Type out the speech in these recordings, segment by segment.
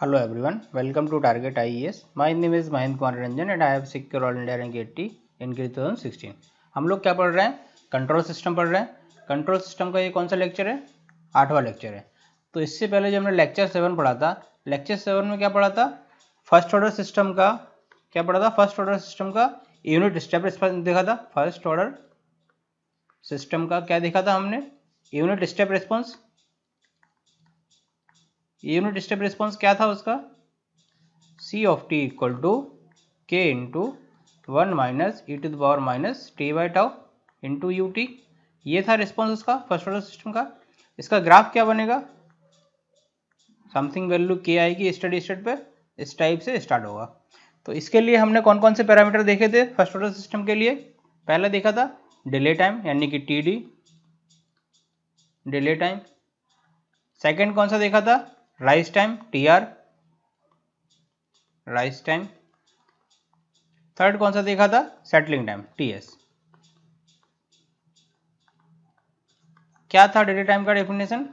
Hello everyone, welcome to Target IES. My name is Mahendra Kumar Ranjan and I have secured all India rank 80 in 2016. हम लोग क्या पढ़ रहे हैं? Control system पढ़ रहे हैं। कंट्रोल सिस्टम का ये कौन सा लेक्चर है? 8वां लेक्चर है। तो इससे पहले जब हमने लेक्चर 7 पढ़ा था, लेक्चर 7 में क्या पढ़ा था? फर्स्ट ऑर्डर सिस्टम का क्या पढ़ा था? फर्स्ट ऑर्डर सिस्टम का यूनिट स्टेप रिस्पॉन्स देखा था। फर्स्ट ऑर्डर सिस्टम का क्या देखा था हमने? Unit step response. Unit step response क्या था उसका? C of T equal to K into 1 minus E to the power minus T by tau into U T. ये था रिस्पॉन्स उसका फर्स्ट ऑर्डर सिस्टम का। इसका ग्राफ क्या बनेगा? समथिंग वैल्यू के आएगी स्टडी स्टेट पे, इस टाइप से स्टार्ट होगा। तो इसके लिए हमने कौन कौन से पैरामीटर देखे थे फर्स्ट ऑर्डर सिस्टम के लिए? पहला देखा था डिले टाइम यानी कि T D, delay time. Second कौन सा देखा था? Rise time, T R, rise time. Third कौन सा देखा था? Settling time, T S. क्या था डिले टाइम का डेफिनेशन?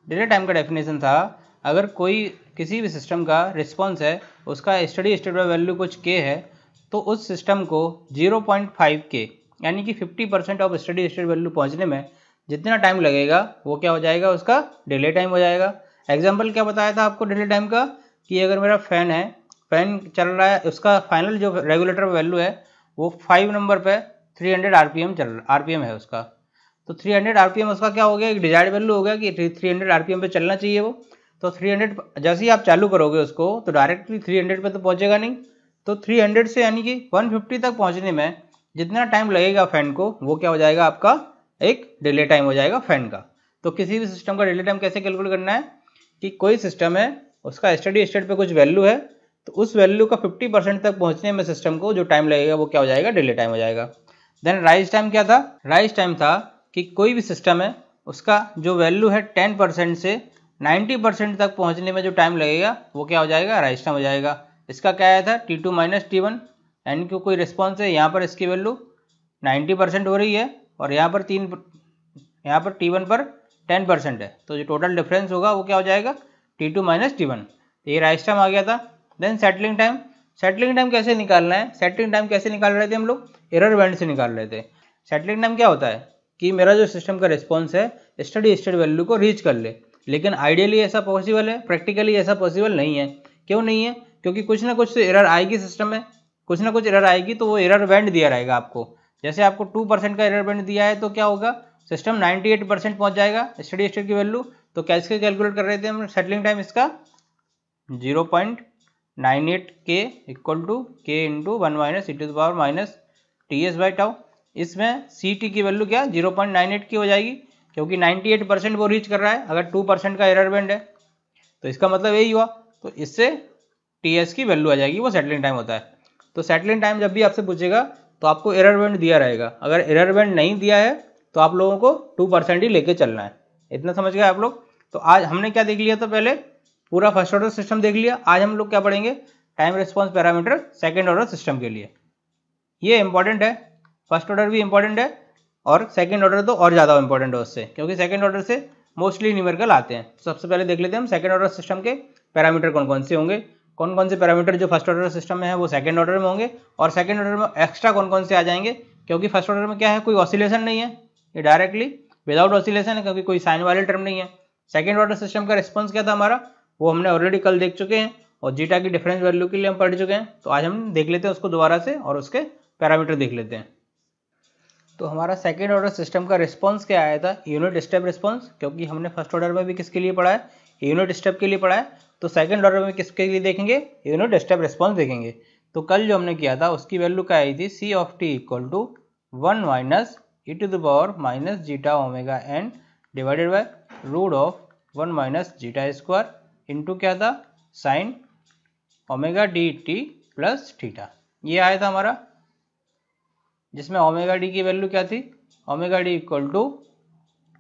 डिले टाइम का डेफिनेशन था अगर कोई किसी भी सिस्टम का रिस्पॉन्स है, उसका स्टडी स्टेट वैल्यू कुछ के है, तो उस सिस्टम को 0.5 के यानी कि 50% ऑफ स्टडी स्टेट वैल्यू पहुंचने में जितना टाइम लगेगा वो क्या हो जाएगा? उसका डिले टाइम हो जाएगा। एग्जाम्पल क्या बताया था आपको डिले टाइम का? कि अगर मेरा फैन है, फैन चल रहा है, उसका फाइनल जो रेगुलेटर वैल्यू है वो 5 नंबर पे 300 आरपीएम आरपीएम है उसका। तो 300 आरपीएम उसका क्या हो गया? एक डिजायर्ड वैल्यू हो गया कि 300 आरपीएम पे चलना चाहिए वो। तो 300 जैसे ही आप चालू करोगे उसको तो डायरेक्टली 300 पे तो पहुंचेगा नहीं। तो 300 से यानी कि 150 तक पहुंचने में जितना टाइम लगेगा फैन को, वो क्या हो जाएगा? आपका एक डिले टाइम हो जाएगा फैन का। तो किसी भी सिस्टम का डिले टाइम कैसे कैलकुलेट करना है? कि कोई सिस्टम है, उसका स्टडी स्टेट पे कुछ वैल्यू है, तो उस वैल्यू का 50% तक पहुंचने में सिस्टम को जो टाइम लगेगा वो क्या हो जाएगा? डिले टाइम हो जाएगा। देन राइज टाइम क्या था? राइज टाइम था कि कोई भी सिस्टम है, उसका जो वैल्यू है 10% से 90% तक पहुंचने में जो टाइम लगेगा वो क्या हो जाएगा? राइज टाइम हो जाएगा। इसका क्या आया था? T2 माइनस T1, यानी कि कोई रिस्पॉन्स है, यहाँ पर इसकी वैल्यू 90% हो रही है और यहाँ पर T1 पर 10% है, तो जो टोटल डिफरेंस होगा वो क्या हो जाएगा? T2 minus T1। तो ये राइज टाइम आ गया था। Then settling time. Settling time कैसे निकालना है? सेटलिंग टाइम कैसे निकाल रहे थे हम लोग? एरर बैंड से निकाल रहे थे। सेटलिंग टाइम क्या होता है? कि मेरा जो सिस्टम का रिस्पॉन्स है स्टडी स्टेट वैल्यू को रीच कर ले, लेकिन आइडियली ऐसा पॉसिबल है, प्रैक्टिकली ऐसा पॉसिबल नहीं है। क्यों नहीं है? क्योंकि कुछ ना कुछ तो एरर आएगी सिस्टम में, कुछ ना कुछ एरर आएगी, तो वो एरर बैंड दिया रहेगा आपको। जैसे आपको 2% का एरर बैंड दिया है तो क्या होगा? सिस्टम 98% पहुंच जाएगा स्टडी स्टेट की वैल्यू। तो कैसे कैलकुलेट कर रहे थे हम सेटलिंग टाइम? इसका 0.98 K equal to K into 1 minus E to the power minus T S by tau. इसमें सी टी की वैल्यू क्या? 0.98 की हो जाएगी, क्योंकि 98% वो रीच कर रहा है। अगर 2% का एरर बैंड है तो इसका मतलब यही हुआ। तो इससे टी एस की वैल्यू आ जाएगी, वो सेटलिंग टाइम होता है। तो सेटलिंग टाइम जब भी आपसे पूछेगा तो आपको एरर बैंड दिया रहेगा। अगर एरर बैंड नहीं दिया है तो आप लोगों को 2% ही लेके चलना है। इतना समझ गए आप लोग? तो आज हमने क्या देख लिया था? पहले पूरा फर्स्ट ऑर्डर सिस्टम देख लिया। आज हम लोग क्या पढ़ेंगे? Time response parameter second order system के लिए। ये इंपॉर्टेंट है, फर्स्ट ऑर्डर भी इंपॉर्टेंट है और सेकेंड ऑर्डर तो और ज़्यादा इंपॉर्टेंट है उससे, क्योंकि सेकेंड ऑर्डर से मोस्टली न्यूमेरिकल आते हैं। सबसे पहले देख लेते हैं हम सेकेंड ऑर्डर सिस्टम के पैरामीटर कौन कौन से होंगे। कौन कौन से पैरामीटर जो फर्स्ट ऑर्डर सिस्टम में है वो सेकंड ऑर्डर में होंगे, और सेकंड ऑर्डर में एक्स्ट्रा कौन कौन से आ जाएंगे, क्योंकि फर्स्ट ऑर्डर में क्या है? कोई ऑसिलेशन नहीं है, ये डायरेक्टली विदाउट ऑसिलेशन है, क्योंकि कोई साइन वाले टर्म नहीं है। सेकंड ऑर्डर सिस्टम का रिस्पॉन्स क्या था हमारा? वो हमने ऑलरेडी कल देख चुके हैं, और जीटा की डिफरेंस वैल्यू के लिए हम पढ़ चुके हैं। तो आज हम देख लेते हैं उसको दोबारा से और उसके पैरामीटर देख लेते हैं। तो हमारा सेकेंड ऑर्डर सिस्टम का रिस्पॉन्स क्या आया था? यूनिट स्टेप रिस्पॉन्स, क्योंकि हमने फर्स्ट ऑर्डर में भी किसके लिए पढ़ा है? यूनिट स्टेप के लिए पढ़ा है। तो सेकंड ऑर्डर में किसके लिए देखेंगे? यूनिट स्टेप रिस्पॉन्स देखेंगे। तो कल जो हमने किया था उसकी वैल्यू क्या आई थी? C of T equal to 1 minus E to the power minus zeta omega N divided by root of 1 minus zeta square into क्या था? Sine omega D T plus theta. ये आया था हमारा, जिसमें ओमेगा डी की वैल्यू क्या थी? Omega D equal to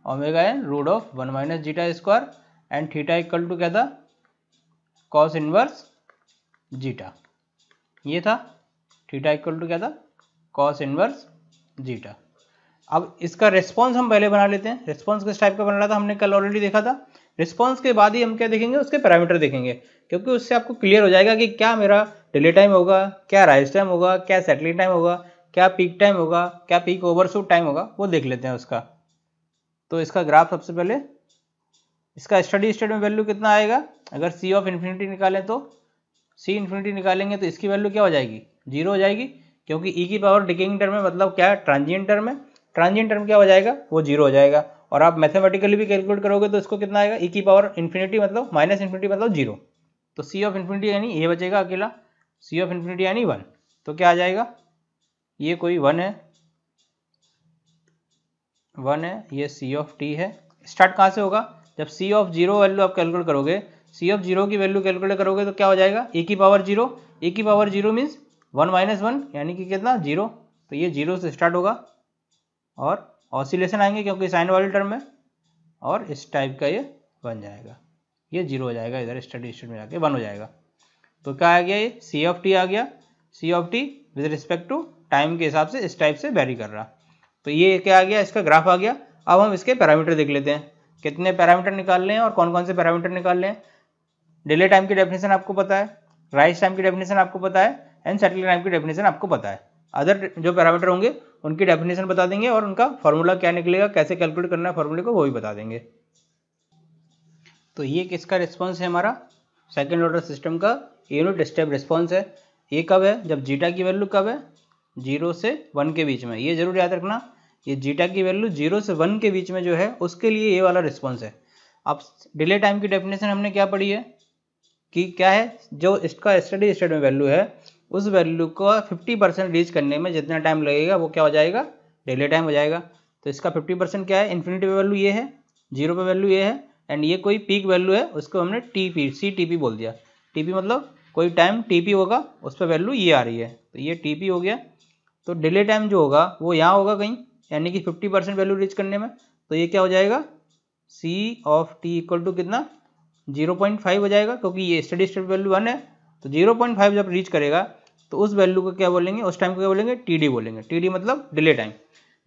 omega N root of 1 minus zeta square and theta equal to क्या था? Cos inverse zeta. ये था थीटा इक्वल टू क्या था? Cos inverse zeta. अब इसका रिस्पॉन्स हम पहले बना लेते हैं। रिस्पॉन्स किस टाइप का बन रहा था हमने कल ऑलरेडी देखा था रिस्पॉन्स के बाद ही हम क्या देखेंगे, उसके पैरामीटर देखेंगे, क्योंकि उससे आपको क्लियर हो जाएगा कि क्या मेरा डिले टाइम होगा, क्या राइज टाइम होगा, क्या सेटलिंग टाइम होगा, क्या पीक टाइम होगा, क्या पीक ओवरशूट टाइम होगा, वो देख लेते हैं उसका। तो इसका ग्राफ सबसे पहले, इसका स्टडी स्टेट में वैल्यू कितना आएगा, अगर सी ऑफ इन्फिनिटी निकालें तो सी इन्फिनिटी निकालेंगे तो इसकी वैल्यू क्या हो जाएगी, 0 हो जाएगी, क्योंकि ई की पावर डिकेइंग टर्म है, मतलब क्या ट्रांजिएंट टर्म है, ट्रांजिएंट टर्म क्या हो जाएगा, वो 0 हो जाएगा। और आप मैथमेटिकली भी कैलकुलेट करोगे तो इसको कितना आएगा, ई की पावर इन्फिनिटी मतलब माइनस इन्फिनिटी मतलब 0, तो सी ऑफ इन्फिनिटी यानी ये बचेगा अकेला, सी ऑफ इन्फिनिटी यानी 1, तो क्या आ जाएगा, ये कोई 1 है, ये सी ऑफ टी है। स्टार्ट कहाँ से होगा, जब सी ऑफ 0 वैल्यू आप कैलकुलेट करोगे, सी ऑफ 0 की वैल्यू कैलकुलेट करोगे तो क्या हो जाएगा, ए की पावर 0, ए की पावर 0 मीन्स 1 माइनस 1 यानी कि कितना 0, तो ये 0 से स्टार्ट होगा और ऑसिलेशन आएंगे क्योंकि साइन वाली टर्म है, और इस टाइप का ये बन जाएगा, ये 0 हो जाएगा, इधर स्टडी स्टेट में जाके 1 हो जाएगा। तो क्या आ गया, ये सी ऑफ टी आ गया, C of T with respect to time के हिसाब से इस टाइप से वेरी कर रहा। तो ये क्या आ गया, इसका ग्राफ आ गया। अब हम इसके पैरामीटर देख लेते हैं, कितने पैरामीटर निकाल लें और कौन कौन से पैरामीटर निकाल लें। डिले टाइम की डेफिनेशन आपको पता है, राइज टाइम की डेफिनेशन आपको पता है, एंड सेटलिंग टाइम की डेफिनेशन आपको पता है। अदर जो पैरामीटर होंगे उनकी डेफिनेशन बता देंगे और उनका फॉर्मूला क्या निकलेगा, कैसे कैलकुलेट करना है फॉर्मूले को, वो भी बता देंगे। तो ये किसका रिस्पॉन्स है, हमारा सेकेंड ऑर्डर सिस्टम का यूनिट स्टेप रिस्पॉन्स है। ये कब है, जब जीटा की वैल्यू कब है, 0 से 1 के बीच में, ये जरूर याद रखना, ये जीटा की वैल्यू 0 से 1 के बीच में जो है उसके लिए ये वाला रिस्पॉन्स है। अब डिले टाइम की डेफिनेशन हमने क्या पढ़ी है कि क्या है, जो इसका स्टडी स्टेट में वैल्यू है उस वैल्यू को 50% रीच करने में जितना टाइम लगेगा वो क्या हो जाएगा, डिले टाइम हो जाएगा। तो इसका 50% क्या है, इन्फिनिटी पे वैल्यू ये है, 0 पे वैल्यू ये है, एंड ये कोई पीक वैल्यू है, उसको हमने टीपी सी टीपी बोल दिया। टीपी मतलब कोई टाइम टीपी होगा उस पर वैल्यू ये आ रही है, तो ये टीपी हो गया। तो डिले टाइम जो होगा वो यहाँ होगा कहीं, यानी कि 50% वैल्यू रीच करने में, तो ये क्या हो जाएगा, सी ऑफ टी इक्वल टू कितना 0.5 हो जाएगा, क्योंकि ये स्टडी स्टेट वैल्यू 1 है, तो 0.5 जब रीच करेगा तो उस वैल्यू को क्या बोलेंगे, उस टाइम को क्या बोलेंगे, टीडी बोलेंगे। टीडी मतलब डिले टाइम।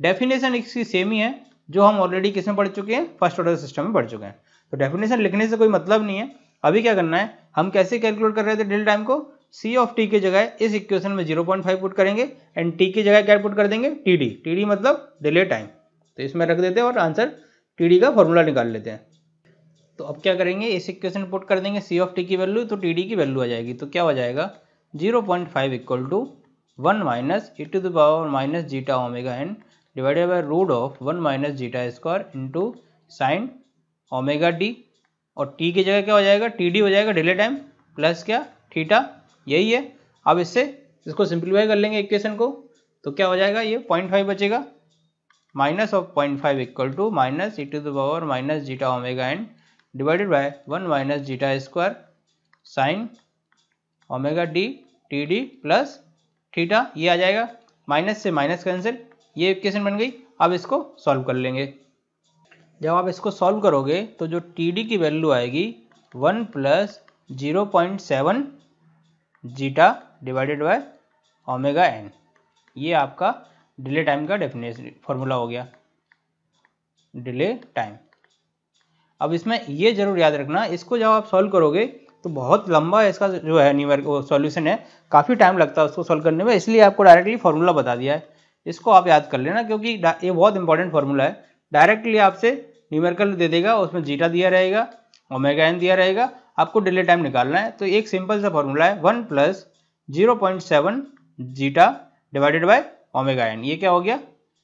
डेफिनेशन इसकी सेम ही है जो हम ऑलरेडी किसमें पढ़ चुके हैं, फर्स्ट ऑर्डर सिस्टम में पढ़ चुके हैं। तो डेफिनेशन लिखने से कोई मतलब नहीं है। अभी क्या करना है, हम कैसे कैलकुलेट कर रहे थे डिले टाइम को, सी ऑफ टी की जगह इस इक्वेशन में 0.5 पुट करेंगे एंड टी की जगह क्या पुट कर देंगे, टीडी। टीडी मतलब डिले टाइम, तो इसमें रख देते हैं और आंसर टीडी का फॉर्मूला निकाल लेते हैं। तो अब क्या करेंगे, इस इक्वेशन पुट कर देंगे सी ऑफ टी की वैल्यू, तो टीडी की वैल्यू आ जाएगी। तो क्या हो जाएगा, 0.5 equal to 1 minus E to the power minus zeta omega N divided by root of 1 minus zeta square into sine omega D, और टी की जगह क्या हो जाएगा, टी डी हो जाएगा डिले टाइम, प्लस क्या थीटा, यही है। अब इसको सिंप्लीफाई कर लेंगे इक्वेशन को, तो क्या हो जाएगा, ये 0.5 बचेगा, minus of 0.5 equal to minus E to the power minus zeta omega N divided by 1 minus zeta square sine omega D T D plus theta, ये आ जाएगा, माइनस से माइनस कैंसिल, ये इक्वेशन बन गई। अब इसको सॉल्व कर लेंगे। जब आप इसको सॉल्व करोगे तो जो टी डी की वैल्यू आएगी 1 plus 0.7 zeta divided by omega N, ये आपका डिले टाइम का डेफिनेशन फॉर्मूला हो गया, डिले टाइम। अब इसमें ये जरूर याद रखना, इसको जब आप सॉल्व करोगे तो बहुत लंबा इसका जो है न्यूमेरिकल सॉल्यूशन है, काफ़ी टाइम लगता है उसको सॉल्व करने में, इसलिए आपको डायरेक्टली फॉर्मूला बता दिया है। इसको आप याद कर लेना क्योंकि ये बहुत इंपॉर्टेंट फॉर्मूला है। डायरेक्टली आपसे न्यूमेरिकल दे देगा, उसमें जीटा दिया रहेगा, ओमेगा एन दिया रहेगा, आपको डिले टाइम निकालना है। तो एक सिंपल सा फॉर्मूला है 1 plus 0.7 zeta divided by omega N, ये क्या हो गया,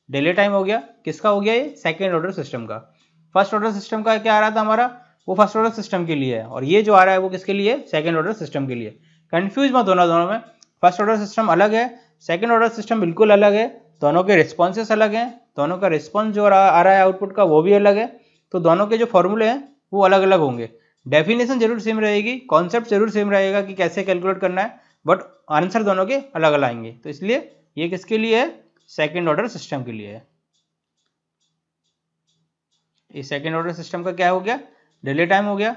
डिले टाइम हो गया। किसका हो गया, ये सेकेंड ऑर्डर सिस्टम का। फर्स्ट ऑर्डर सिस्टम का क्या आ रहा था हमारा, वो फर्स्ट ऑर्डर सिस्टम के लिए है, और ये जो आ रहा है वो किसके लिए, सेकंड ऑर्डर सिस्टम के लिए। कंफ्यूज मत होना दोनों में, फर्स्ट ऑर्डर सिस्टम अलग है, सेकंड ऑर्डर सिस्टम बिल्कुल अलग है, दोनों के रिस्पॉन्सेस अलग हैं, दोनों का रिस्पॉन्स जो आ रहा है आउटपुट का वो भी अलग है, तो दोनों के जो फॉर्मूले हैं वो अलग अलग होंगे। डेफिनेशन जरूर सेम रहेगी, कॉन्सेप्ट जरूर सेम रहेगा कि कैसे कैलकुलेट करना है, बट आंसर दोनों के अलग अलग आएंगे। तो इसलिए ये किसके लिए है, सेकेंड ऑर्डर सिस्टम के लिए है। इस सेकेंड ऑर्डर सिस्टम का क्या हो गया, डिले टाइम हो गया।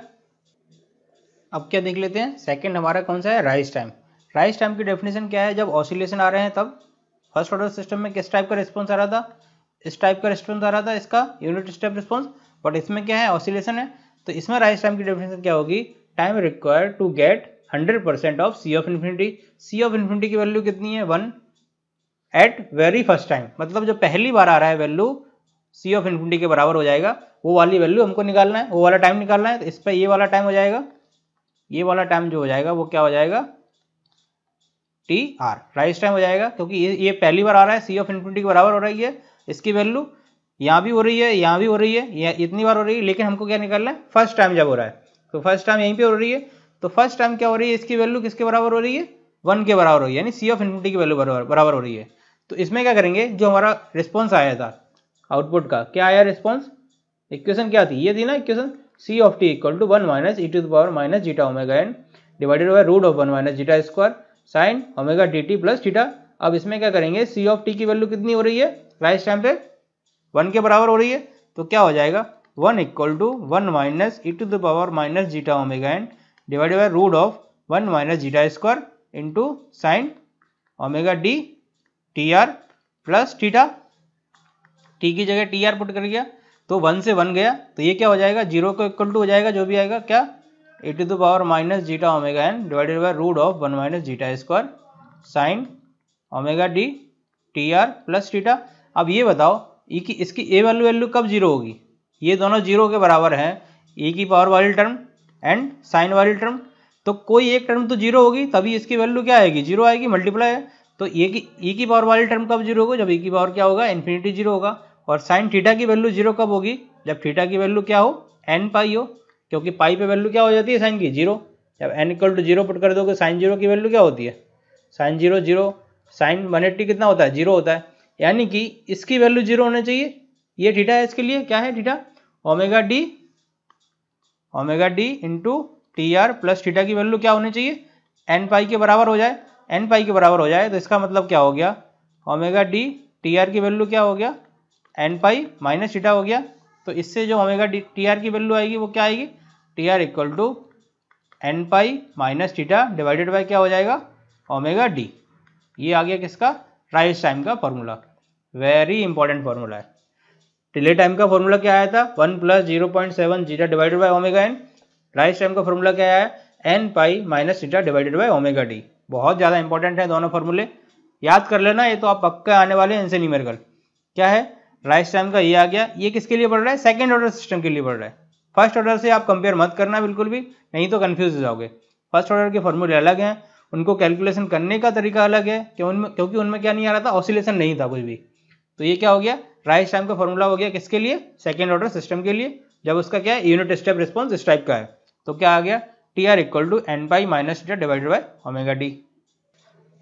अब क्या देख लेते हैं, सेकंड हमारा कौन सा है, राइज टाइम। राइज टाइम की डेफिनेशन क्या है, जब ऑसिलेशन आ रहे हैं तब। फर्स्ट ऑर्डर सिस्टम में किस टाइप का रिस्पॉन्स आ रहा था, इस टाइप का रिस्पॉन्स आ रहा था, इसका यूनिट स्टेप रिस्पॉन्स, बट इसमें क्या है, ऑसिलेशन है, तो इसमें राइज टाइम की डेफिनेशन क्या होगी, time required to get 100% of C of infinity. C of infinity की वैल्यू कितनी है, 1 एट वेरी फर्स्ट टाइम, मतलब जो पहली बार आ रहा है वैल्यू सी ऑफ इन्फिनिटी के बराबर हो जाएगा, वो वाली वैल्यू हमको निकालना है, वो वाला टाइम निकालना है। तो इस पर ये वाला टाइम हो जाएगा, ये वाला टाइम जो हो जाएगा वो क्या हो जाएगा, टी आर, राइज टाइम हो जाएगा, क्योंकि ये पहली बार आ रहा है, सी ऑफ इन्फिनिटी के बराबर हो रही है, इसकी वैल्यू यहाँ भी हो रही है, यहाँ भी हो रही है, ये इतनी बार हो रही है, लेकिन हमको क्या निकालना है, फर्स्ट टाइम जब हो रहा है। तो फर्स्ट टाइम यहीं पे हो रही है, तो फर्स्ट टाइम क्या हो रही है, इसकी वैल्यू किसके बराबर हो रही है, 1 के बराबर हो रही है, यानी सी ऑफ इन्फिनिटी की वैल्यू बराबर हो रही है। तो इसमें क्या करेंगे, जो हमारा रिस्पॉन्स आया था आउटपुट का, क्या आया रिस्पॉन्स, इक्वेशन क्या थी, ये थी ना equation, C of T equal to 1 minus E to the power minus zeta omega N divided by root of 1 minus zeta square sine omega D T plus theta. अब इसमें क्या करेंगे, सी ऑफ टी की value कितनी हो रही है, rise time पे 1 के बराबर हो रही है, तो क्या हो जाएगा 1 equal to 1 minus E to the power minus zeta omega N divided by root of 1 minus zeta square into sine omega D T R plus theta. T की जगह टी आर पुट कर गया, तो 1 से 1 गया, तो ये क्या हो जाएगा, 0 को इक्वल टू हो जाएगा, जो भी आएगा क्या, e to the power minus zeta omega N divided by root of 1 minus zeta square sine omega D T R plus theta. अब ये बताओ ई की इसकी ए वैल्यू कब जीरो होगी, ये दोनों जीरो के बराबर हैं, ई की पावर वाली टर्म एंड साइन वाली टर्म, तो कोई एक टर्म तो जीरो होगी, तभी इसकी वैल्यू क्या आएगी, जीरो आएगी, मल्टीप्लाई है। तो ये की ई की पावर वाली टर्म कब जीरो होगा, जब ई की पावर क्या होगा, इन्फिनिटी जीरो होगा। और साइन थीटा की वैल्यू जीरो कब होगी, जब थीटा की वैल्यू क्या हो, एन पाई हो, क्योंकि पाई पे वैल्यू क्या हो जाती है साइन की, जीरो। जब N equal to zero put कर दोगे, साइन जीरो की वैल्यू क्या होती है, साइन जीरो जीरो, साइन 180 कितना होता है, जीरो होता है, यानी कि इसकी वैल्यू जीरो होनी चाहिए। ये थीटा है, इसके लिए क्या है theta, omega D into T R plus theta की वैल्यू क्या होनी चाहिए, एन पाई के बराबर हो जाए। एन पाई के बराबर हो जाए तो इसका मतलब क्या हो गया, ओमेगा डी टी आर की वैल्यू क्या हो गया, एन पाई माइनस थीटा हो गया। तो इससे जो ओमेगा डी टी आर की वैल्यू आएगी वो क्या आएगी, T R equal to N pi minus theta divided by क्या हो जाएगा, ओमेगा डी। ये आ गया किसका, राइज टाइम का फॉर्मूला, वेरी इंपॉर्टेंट फॉर्मूला है। डिले टाइम का फॉर्मूला क्या आया था, 1 plus 0.7 zeta divided by omega N. Rise time का फॉर्मूला क्या आया, N pi minus theta divided by omega D. बहुत ज़्यादा इंपॉर्टेंट है दोनों फॉर्मूले, याद कर लेना, ये तो आप पक्का आने वाले हैं इनसे न्यूमेरिकल। क्या है, राइज टाइम का ये आ गया, ये किसके लिए पढ़ रहा है, सेकंड ऑर्डर सिस्टम के लिए पढ़ रहा है। फर्स्ट ऑर्डर से आप कंपेयर मत करना बिल्कुल भी, नहीं तो कंफ्यूज हो जाओगे। फर्स्ट ऑर्डर के फॉर्मूले अलग हैं, उनको कैलकुलेशन करने का तरीका अलग है, क्योंकि उनमें क्या नहीं आ रहा था, ऑसिलेशन नहीं था कुछ भी। तो ये क्या हो गया, राइज टाइम का फॉर्मूला हो गया किसके लिए, सेकंड ऑर्डर सिस्टम के लिए, जब उसका क्या है, यूनिट स्टेप रिस्पॉन्स इस टाइप का है। तो क्या आ गया, T R equal to N pi minus theta divided by omega D.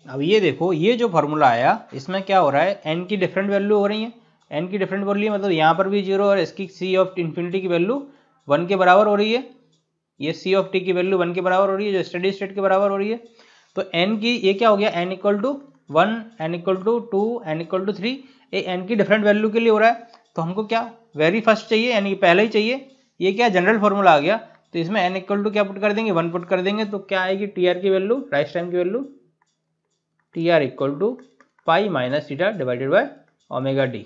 अब ये देखो, ये जो फॉर्मूला आया इसमें क्या हो रहा है, एन की डिफरेंट वैल्यू हो रही है, एन की डिफरेंट वैल्यू मतलब यहाँ पर भी जीरो, और इसकी सी ऑफ इन्फिनिटी की वैल्यू 1 के बराबर हो रही है, ये सी ऑफ टी की वैल्यू 1 के बराबर हो रही है, जो स्टेडी स्टेट के बराबर हो रही है। तो एन की ये क्या हो गया, N equal to 1, N equal to 2, N equal to 3, ये एन की डिफरेंट वैल्यू के लिए हो रहा है। तो हमको क्या वेरी फर्स्ट चाहिए, यानी पहले ही चाहिए, ये क्या जनरल फॉर्मूला आ गया। तो इसमें एन इक्वल टू क्या पुट कर देंगे, 1 पुट कर देंगे, तो क्या आएगी टी आर की वैल्यू, राइज टाइम की value, T R equal to pi minus theta divided by omega D.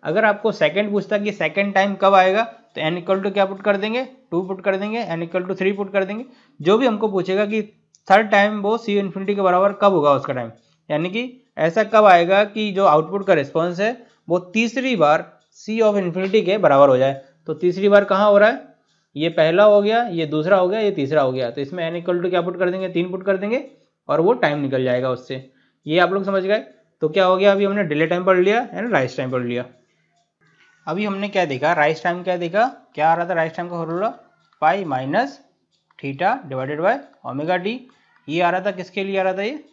अगर आपको सेकंड पूछता कि सेकंड टाइम कब आएगा, तो एन इक्वल टू क्या पुट कर देंगे, 2 पुट कर देंगे, एन इक्वल टू 3 पुट कर देंगे। जो भी हमको पूछेगा कि थर्ड टाइम वो सी इन्फिनिटी के बराबर कब होगा उसका टाइम, यानी कि ऐसा कब आएगा कि जो आउटपुट का रिस्पॉन्स है वो तीसरी बार सी ऑफ इन्फिनिटी के बराबर हो जाए। तो तीसरी बार कहाँ हो रहा है, ये पहला हो गया, ये दूसरा हो गया, ये तीसरा हो गया। तो इसमें एन इक्वल टू क्या पुट कर देंगे, 3 पुट कर देंगे, और वो टाइम निकल जाएगा उससे। ये आप लोग समझ गए। तो क्या हो गया, अभी हमने डिले टाइम पढ़ लिया है ना, राइज टाइम पढ़ लिया। अभी हमने क्या देखा, राइज टाइम क्या देखा, क्या आ रहा था राइज टाइम का formula, pi minus theta divided by omega D. ये आ रहा था किसके लिए आ रहा था, ये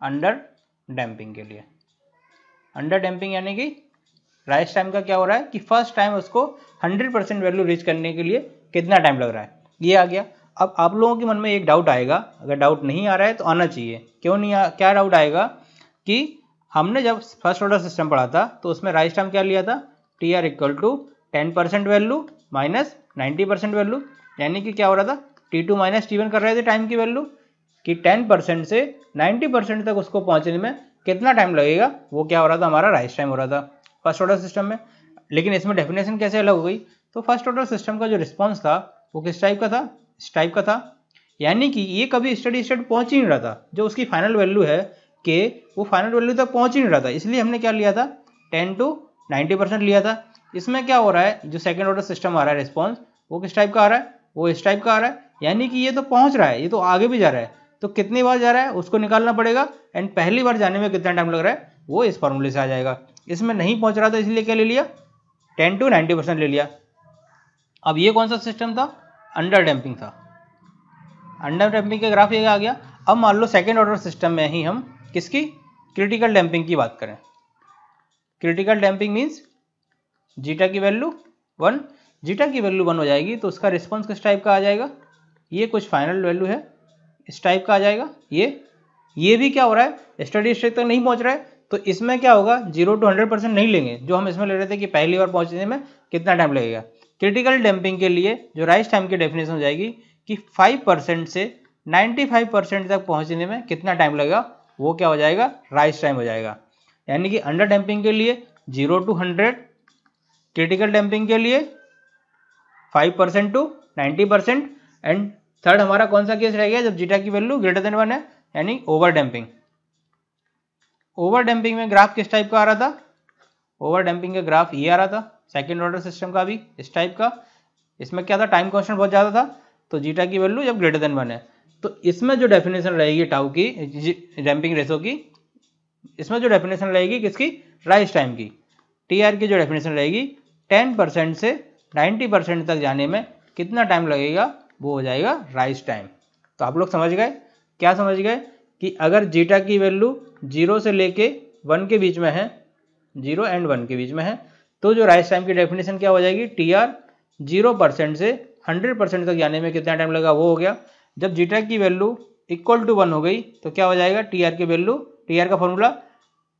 अंडर डैम्पिंग के लिए। अंडर डैम्पिंग यानी कि राइज टाइम का क्या हो रहा है कि फर्स्ट टाइम उसको 100% वैल्यू रीच करने के लिए कितना टाइम लग रहा है, ये आ गया। अब आप लोगों के मन में एक डाउट आएगा, अगर डाउट नहीं आ रहा है तो आना चाहिए, क्यों नहीं क्या डाउट आएगा कि हमने जब फर्स्ट ऑर्डर सिस्टम पढ़ा था तो उसमें राइज टाइम क्या लिया था, T R equal to 10% value minus 90% value, यानी कि क्या हो रहा था, T2 माइनस T1 कर रहे थे टाइम की वैल्यू, कि 10% से 90% तक उसको पहुंचने में कितना टाइम लगेगा, वो क्या हो रहा था, हमारा राइज टाइम हो रहा था फर्स्ट ऑर्डर सिस्टम में। लेकिन इसमें डेफिनेशन कैसे अलग हो गई, तो फर्स्ट ऑर्डर सिस्टम का जो रिस्पॉन्स था वो किस टाइप का था, इस टाइप का था, यानी कि ये कभी स्टडी स्टेट पहुंच ही नहीं रहा था, जो उसकी फाइनल वैल्यू है के वो फाइनल वैल्यू तक पहुंच ही नहीं रहा था, इसलिए हमने क्या लिया था 10 to 90% लिया था। इसमें क्या हो रहा है, जो सेकेंड ऑर्डर सिस्टम आ रहा है रिस्पॉन्स वो किस टाइप का आ रहा है, वो इस टाइप का आ रहा है, यानी कि ये तो पहुंच रहा है, ये तो आगे भी जा रहा है, तो कितनी बार जा रहा है उसको निकालना पड़ेगा, एंड पहली बार जाने में कितना टाइम लग रहा है वो इस फॉर्मूले से आ जाएगा। इसमें नहीं पहुंच रहा था इसलिए क्या ले लिया 10 to 90% ले लिया। अब ये कौन सा सिस्टम था, अंडर डैम्पिंग था, अंडर डैम्पिंग का ग्राफ ये आ गया। अब मान लो सेकेंड ऑर्डर सिस्टम में ही हम किसकी, क्रिटिकल डैम्पिंग की बात करें। क्रिटिकल डैम्पिंग मीन्स जीटा की वैल्यू 1, जीटा की वैल्यू 1 हो जाएगी तो उसका रिस्पॉन्स किस टाइप का आ जाएगा, ये कुछ फाइनल वैल्यू है इस टाइप का आ जाएगा। ये भी क्या हो रहा है, स्टडी स्टेट तक नहीं पहुंच रहा है, तो इसमें क्या होगा 0 to 100% नहीं लेंगे, जो हम इसमें ले रहे थे कि पहली बार पहुंचने में कितना टाइम लगेगा। क्रिटिकल डैम्पिंग के लिए जो राइज टाइम की डेफिनेशन हो जाएगी कि 5% से 95% तक पहुंचने में कितना टाइम लगेगा, वो क्या हो जाएगा, राइज टाइम हो जाएगा। यानी कि अंडर डैम्पिंग के लिए 0 to 100, क्रिटिकल डैम्पिंग के लिए 5% to 90%, एंड थर्ड हमारा कौन सा केस रह गया, जब जीटा की वैल्यू ग्रेटर देन 1 है, यानी ओवर डैम्पिंग। ओवर डैम्पिंग में ग्राफ किस टाइप का आ रहा था, ओवर डैम्पिंग का ग्राफ ये आ रहा था, सेकेंड ऑर्डर सिस्टम का भी इस टाइप का। इसमें क्या था, टाइम कांस्टेंट बहुत ज़्यादा था, तो जीटा की वैल्यू जब ग्रेटर देन 1 है, तो इसमें जो डेफिनेशन रहेगी टाउ की, डैम्पिंग रेशो की, इसमें जो डेफिनेशन रहेगी किसकी, राइज टाइम की, टी आर की जो डेफिनेशन रहेगी 10% से 90% तक जाने में कितना टाइम लगेगा, वो हो जाएगा राइज टाइम। तो आप लोग समझ गए, क्या समझ गए कि अगर जीटा की वैल्यू 0 से लेके 1 के बीच में है, 0 and 1 के बीच में है, तो जो राइज टाइम की डेफिनेशन क्या हो जाएगी, टी आर 0% से 100% तक जाने में कितना टाइम लगा, वो हो गया। जब जीटा की वैल्यू इक्वल टू 1 हो गई तो क्या हो जाएगा, टी आर की वैल्यू, टी आर का फॉर्मूला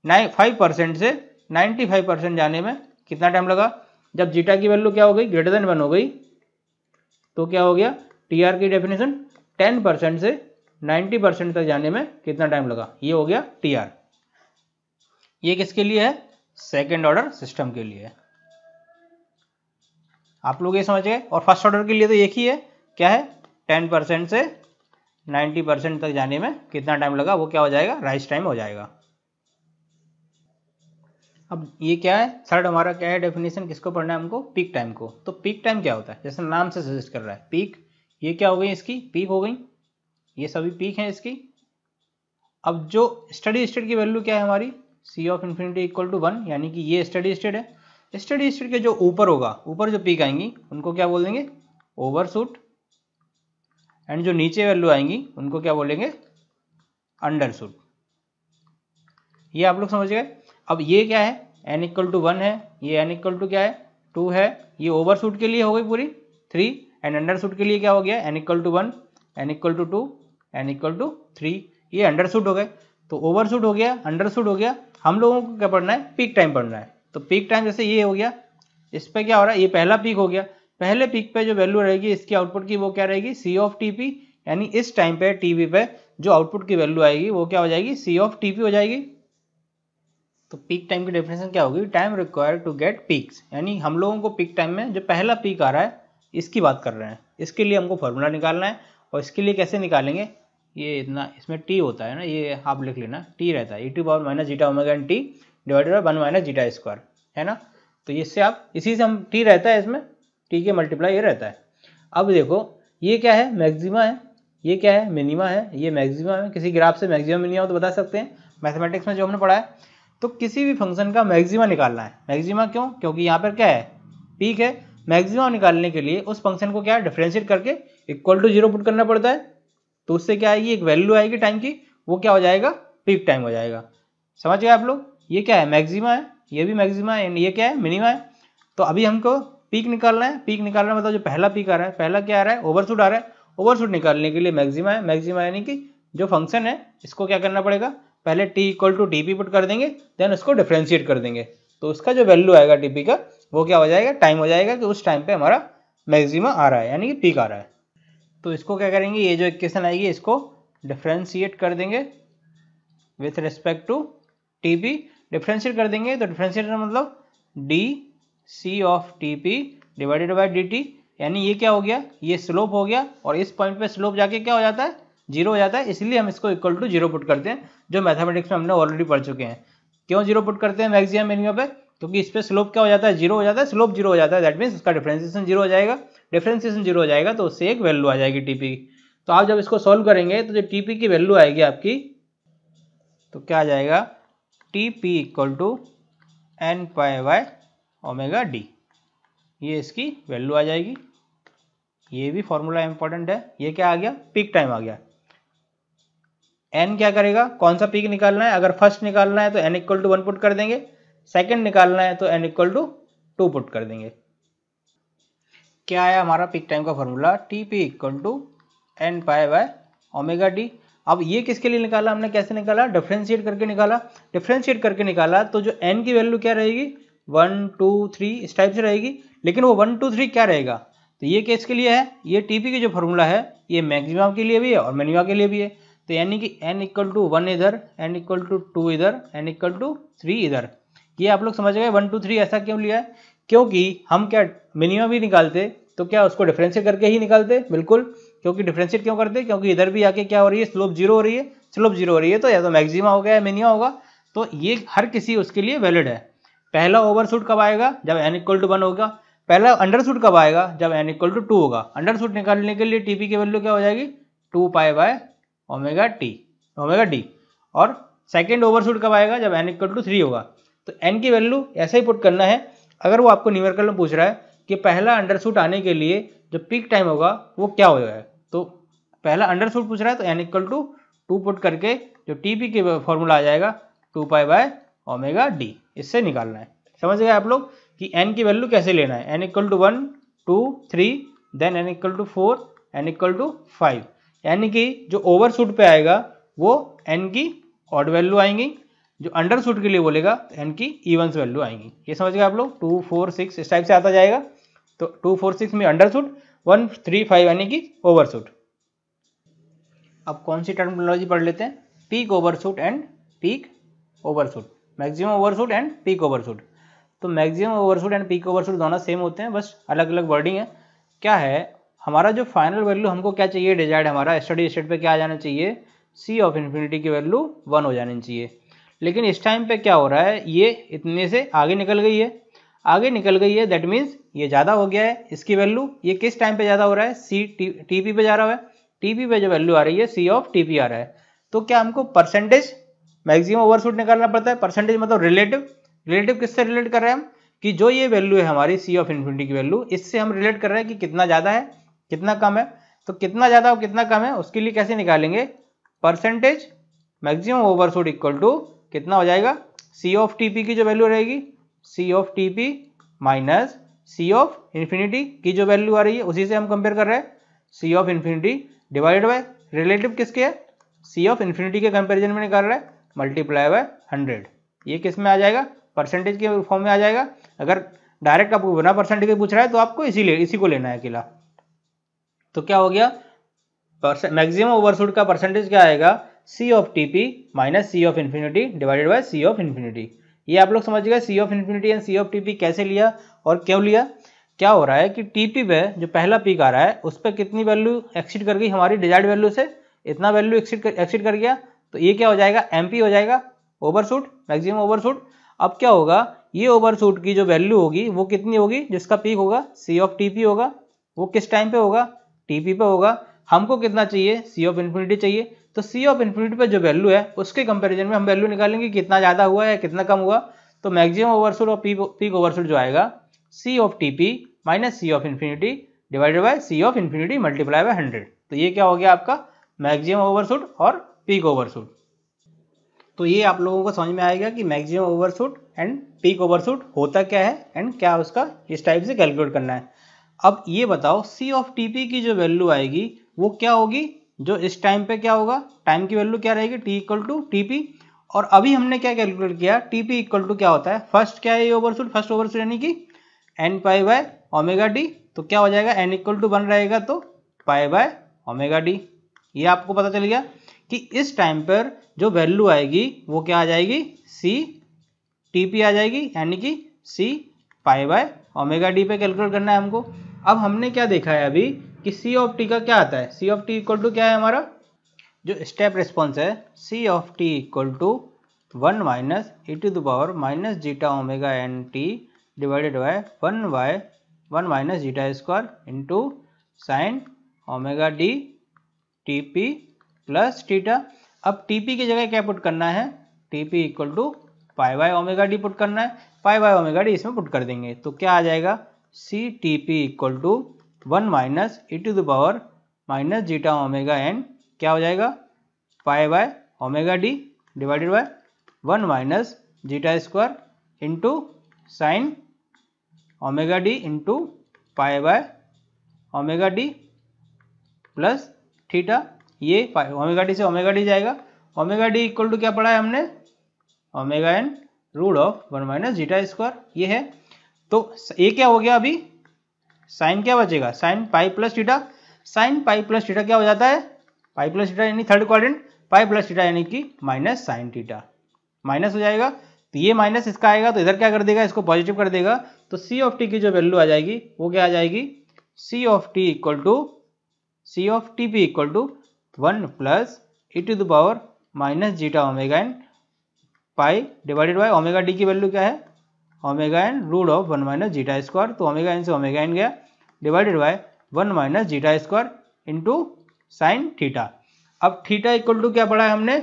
5% से 95% जाने में कितना टाइम लगा। जब जीटा की वैल्यू क्या हो गई, ग्रेटर देन 1 हो गई, तो क्या हो गया, टी आर की डेफिनेशन 10% से 90% तक जाने में कितना टाइम लगा, ये हो गया टी आर। ये किसके लिए है, सेकेंड ऑर्डर सिस्टम के लिए है। आप लोग ये समझ गए। और फर्स्ट ऑर्डर के लिए तो एक ही है, क्या है, 10% से 90% तक जाने में कितना टाइम लगा, वो क्या हो जाएगा, राइज टाइम हो जाएगा। अब ये क्या है, थर्ड हमारा क्या है डेफिनेशन, किसको पढ़ना है हमको, पीक टाइम को। तो पीक टाइम क्या होता है, जैसे नाम से सजेस्ट कर रहा है पीक, ये क्या हो गई, इसकी पीक हो गई, ये सभी पीक हैं इसकी। अब जो स्टडी स्टेट की वैल्यू क्या है हमारी, सी ऑफ इन्फिनिटी इक्वल टू 1, यानी कि ये स्टडी स्टेट है। स्टडी स्टेट के जो ऊपर होगा, ऊपर जो पीक आएंगी उनको क्या बोल देंगे, ओवरशूट, एंड जो नीचे वैल्यू आएंगी उनको क्या बोलेंगे, अंडरशूट। ये आप लोग समझ गए। अब ये क्या है, n इक्वल टू 1 है, ये n इक्वल टू क्या है 2 है, ये ओवरशूट के लिए हो गई पूरी 3, एंड अंडरशूट के लिए क्या हो गया, n equal to 1, n equal to 2, n equal to 3, ये अंडरशूट हो गए। तो ओवरशूट हो गया, अंडरशूट हो गया, हम लोगों को क्या पढ़ना है, पीक टाइम पढ़ना है। तो पीक टाइम जैसे ये हो गया, इस पर क्या हो रहा है, ये पहला पीक हो गया, पहले पीक पे जो वैल्यू रहेगी इसकी आउटपुट की, वो क्या रहेगी, सी ऑफ टी पी, यानी इस टाइम पे टीवी पे जो आउटपुट की वैल्यू आएगी वो क्या हो जाएगी, सी ऑफ टी पी हो जाएगी। तो पीक टाइम की डेफिनेशन क्या होगी, time required to get peaks, यानी हम लोगों को पीक टाइम में जो पहला पीक आ रहा है इसकी बात कर रहे हैं, इसके लिए हमको फॉर्मूला निकालना है। और इसके लिए कैसे निकालेंगे, ये इतना इसमें टी होता है ना, ये आप लिख लेना, टी रहता है e⁻ zeta omega N T divided by 1 - zeta square, है ना। तो इससे आप, इसी से हम टी रहता है इसमें, टी के मल्टीप्लाई ये रहता है। अब देखो ये क्या है, मैक्सिमा है, ये क्या है, मिनिमा है, ये मैक्सिमा है। किसी ग्राफ से मैक्सिमा मिनिमा तो बता सकते हैं, मैथमेटिक्स में जो हमने पढ़ा है। तो किसी भी फंक्शन का मैक्सिमा निकालना है, मैक्सिमा क्यों, क्योंकि यहाँ पर क्या है, पीक है। मैक्सिमा निकालने के लिए उस फंक्शन को क्या है, डिफरेंशिएट करके इक्वल टू 0 पुट करना पड़ता है, तो उससे क्या आएगी, एक वैल्यू आएगी टाइम की, वो क्या हो जाएगा, पीक टाइम हो जाएगा। समझ गए आप लोग। ये क्या है, मैक्सिमा है, ये भी मैक्सिमा है, ये क्या है, मिनिमा है। तो अभी हमको पीक निकालना है, पीक निकालना मतलब जो पहला पीक आ रहा है, पहला क्या आ रहा है, ओवरशूट आ रहा है। ओवरशूट निकालने के लिए मैक्सिमा है, मैक्सिमा यानी कि जो फंक्शन है इसको क्या करना पड़ेगा, पहले t equal to T P put कर देंगे, देन उसको डिफ्रेंशिएट कर देंगे, तो उसका जो वैल्यू आएगा टीपी का, वो क्या हो जाएगा, टाइम हो जाएगा कि उस टाइम पे हमारा मैक्सिमा आ रहा है, यानी कि पीक आ रहा है। तो इसको क्या करेंगे, ये जो इक्वेशन आएगी इसको डिफ्रेंशिएट कर देंगे with respect to T P, differentiate कर देंगे। तो डिफ्रेंशिएट मतलब D C of T P divided by dt, यानी ये क्या हो गया, ये स्लोप हो गया और इस पॉइंट पे स्लोप जाके क्या हो जाता है, 0 हो जाता है, इसलिए हम इसको इक्वल टू 0 पुट करते हैं, जो मैथमेटिक्स में हमने ऑलरेडी पढ़ चुके हैं। क्यों 0 पुट करते हैं मैक्सिमम मिनिमम पे, क्योंकि इस पे स्लोप क्या हो जाता है, 0 हो जाता है, स्लोप 0 हो जाता है, दैट मीन्स इसका डिफरेंशिएशन 0 हो जाएगा, डिफरेंशिएशन 0 हो जाएगा तो उससे एक वैल्यू आ जाएगी टीपी की। तो आप जब इसको सॉल्व करेंगे तो जो टीपी की वैल्यू आएगी आपकी, तो क्या आ जाएगा, TP equal to n pi by omega D, ये इसकी वैल्यू आ जाएगी। ये भी फॉर्मूला इंपॉर्टेंट है। ये क्या आ गया, पीक टाइम आ गया। n क्या करेगा, कौन सा पीक निकालना है, अगर फर्स्ट निकालना है तो n इक्वल टू 1 पुट कर देंगे, सेकंड निकालना है तो n इक्वल टू 2 पुट कर देंगे। क्या आया हमारा पीक टाइम का formula, TP equal to n pi by omega D. अब ये किसके लिए निकाला हमने, कैसे निकाला, डिफरेंशिएट करके निकाला। डिफरेंशिएट करके निकाला तो जो n की वैल्यू क्या रहेगी, 1 2 3 इस टाइप से रहेगी, लेकिन वो 1 2 3 क्या रहेगा, तो ये किसके लिए है, ये टीपी की जो फॉर्मूला है ये मैक्सिमम के लिए भी है और मिनिमम के लिए भी है। तो यानी कि n इक्वल टू 1 इधर, n इक्वल टू 2 इधर, n इक्वल टू 3 इधर। ये आप लोग समझ गए 1 2 3 ऐसा क्यों लिया है, क्योंकि हम क्या मिनिमम भी निकालते तो क्या उसको डिफरेंशिएट करके ही निकालते, बिल्कुल, क्योंकि डिफरेंशिएट क्यों करते, क्योंकि इधर भी आके क्या हो रही है, स्लोप 0 हो रही है, स्लोप 0 हो रही है तो या तो मैक्सिमम हो गया या मिनिमम होगा। तो ये हर किसी उसके लिए वैलिड है। पहला ओवरशूट कब आएगा, जब n इक्वल टू 1 होगा। पहला अंडरशूट कब आएगा, जब n इक्वल टू 2 होगा। अंडरशूट निकालने के लिए टीपी की वैल्यू क्या हो जाएगी, 2 पाई बाय ओमेगा डी। और सेकेंड ओवरशूट कब आएगा, जब n इक्वल टू 3 होगा। तो n की वैल्यू ऐसा ही पुट करना है। अगर वो आपको न्यूमेरिकल में पूछ रहा है कि पहला अंडरशूट आने के लिए जो पीक टाइम होगा वो क्या होगा, तो पहला अंडरशूट पूछ रहा है तो n इक्वल टू 2 पुट करके जो टीपी के फॉर्मूला आ जाएगा 2 पाई बाय ओमेगा डी, इससे निकालना है। समझ गए आप लोग कि n की वैल्यू कैसे लेना है, n equal to 1 2 3 then n equal to 4 n equal to 5, यानी कि जो ओवरशूट पे आएगा वो n की ऑड वैल्यू आएंगी, जो अंडरशूट के लिए बोलेगा तो n की इवन्स वैल्यू आएंगी। ये समझ गए आप लोग, 2 4 6 इस टाइप से आता जाएगा। तो 2 4 6 में अंडरशूट, 1 3 5 यानी कि ओवरशूट। अब कौन सी टर्मिनोलॉजी पढ़ लेते हैं, peak overshoot and peak overshoot, maximum overshoot and peak overshoot. तो maximum overshoot and peak overshoot दोनों सेम होते हैं, बस अलग अलग वर्डिंग है। क्या है हमारा जो फाइनल वैल्यू हमको क्या चाहिए, डिजायर्ड हमारा स्टडी स्टेट पे क्या आ जाना चाहिए, सी ऑफ इन्फिनिटी की वैल्यू 1 हो जानी चाहिए। लेकिन इस टाइम पे क्या हो रहा है, ये इतने से आगे निकल गई है, दैट मीन्स ये ज़्यादा हो गया है इसकी वैल्यू। ये किस टाइम पे ज़्यादा हो रहा है, सी टीपी पे जा रहा है, टीपी पे जो वैल्यू आ रही है सी ऑफ टीपी आ रहा है। तो क्या हमको परसेंटेज मैक्सिमम ओवरशूट निकालना पड़ता है, परसेंटेज मतलब रिलेटिव किससे रिलेट कर रहे हैं हम, कि जो ये वैल्यू है हमारी सी ऑफ इन्फिनिटी की वैल्यू, इससे हम रिलेट कर रहे हैं कि कितना ज़्यादा है कितना कम है। तो कितना ज़्यादा और कितना कम है उसके लिए कैसे निकालेंगे, percentage maximum overshoot equal to कितना हो जाएगा, सी ऑफ टीपी की जो वैल्यू रहेगी, C of TP minus C of infinity की जो वैल्यू आ रही है उसी से हम कंपेयर कर रहे हैं, C of infinity divided by relative किसके है, सी ऑफ इन्फिनिटी के कंपेरिजन में निकाल रहे हैं, मल्टीप्लाई बाय 100। ये किस में आ जाएगा, परसेंटेज के फॉर्म में आ जाएगा। अगर डायरेक्ट आपको बिना परसेंटेज के पूछ रहा है तो आपको इसी को लेना है अकेला। तो क्या हो गया, मैक्सिमम ओवरशूट का परसेंटेज क्या आएगा, C of TP minus C of infinity divided by C of infinity. ये आप लोग समझ गए C of infinity and C of TP कैसे लिया और क्यों लिया। क्या हो रहा है कि टीपी पे जो पहला पीक आ रहा है उस पर कितनी वैल्यू एक्सीड कर गई हमारी डिजायर्ड वैल्यू से, इतना वैल्यू एक्सीड कर गया, तो ये क्या हो जाएगा, एमपी हो जाएगा, ओवरशूट, मैक्सिमम ओवरशूट। अब क्या होगा, ये ओवरशूट की जो वैल्यू होगी वो कितनी होगी, जिसका पीक होगा सी ऑफ टीपी होगा, वो किस टाइम पे होगा, टीपी पे होगा। हमको कितना चाहिए, सी ऑफ इन्फिनिटी चाहिए। तो सी ऑफ इन्फिनिटी पे जो वैल्यू है उसके कंपैरिजन में हम वैल्यू निकालेंगे कितना ज़्यादा हुआ है कितना कम हुआ। तो मैक्सिमम ओवरशूट और पीक ओवरशूट जो आएगा, C of TP minus C of infinity divided by C of infinity multiply by 100। तो ये क्या हो गया आपका मैक्सिमम ओवरशूट और पीक ओवरशूट। तो ये आप लोगों को समझ में आएगा कि maximum overshoot and peak overshoot होता क्या है एंड क्या उसका इस टाइप से कैलकुलेट करना है। अब ये बताओ सी ऑफ टीपी की जो वैल्यू आएगी वो क्या होगी, जो इस टाइम पे क्या होगा, टाइम की वैल्यू क्या रहेगी, टी इक्वल टू टीपी। और अभी हमने क्या कैलकुलेट किया, टीपी इक्वल टू क्या होता है, फर्स्ट क्या है ये ओवरशूट, फर्स्ट ओवरशूट यानी कि N pi by omega D. तो क्या हो जाएगा, एन इक्वल टू 1 रहेगा तो पाई बाय ओमेगा डी। ये आपको पता चल गया कि इस टाइम पर जो वैल्यू आएगी वो क्या आ जाएगी, सी टीपी आ जाएगी, यानी कि सी पाई बाय ओमेगा डी पे कैलकुलेट करना है हमको। अब हमने क्या देखा है अभी कि सी ऑफ टी का क्या आता है, C of T equal to क्या है हमारा जो स्टेप रिस्पॉन्स है, C of T equal to 1 minus E to the power minus zeta omega N T divided by 1 minus zeta square into sine omega D T P plus theta. अब T P की जगह क्या put करना है, T P equal to pi by omega D put करना है, pi by omega D इसमें put कर देंगे तो क्या आ जाएगा C T P equal to 1 minus E to the power minus zeta omega N क्या हो जाएगा pi by omega D divided by 1 minus zeta square into sine omega D into pi by omega D plus theta. ये omega D से omega D जाएगा, omega D equal to क्या पढ़ा है हमने omega N root of 1 minus zeta square ये है। तो ये क्या हो गया अभी साइन क्या बचेगा sine pi plus theta, sine pi plus theta क्या हो जाता है पाई प्लस थीटा यानी third quadrant, pi plus theta यानी कि माइनस साइन थीटा माइनस हो जाएगा। तो ये माइनस इसका आएगा तो इधर क्या कर देगा इसको पॉजिटिव कर देगा तो सी ऑफ टी की जो वैल्यू आ जाएगी वो क्या आ जाएगी C of T equal to C of T P equal to 1 plus E to the power minus zeta omega N pi divided by omega D की वैल्यू क्या है omega N root of 1 minus zeta square तो omega N से omega N गया divided by 1 minus zeta square into sine theta. अब theta equal to क्या पढ़ा है हमने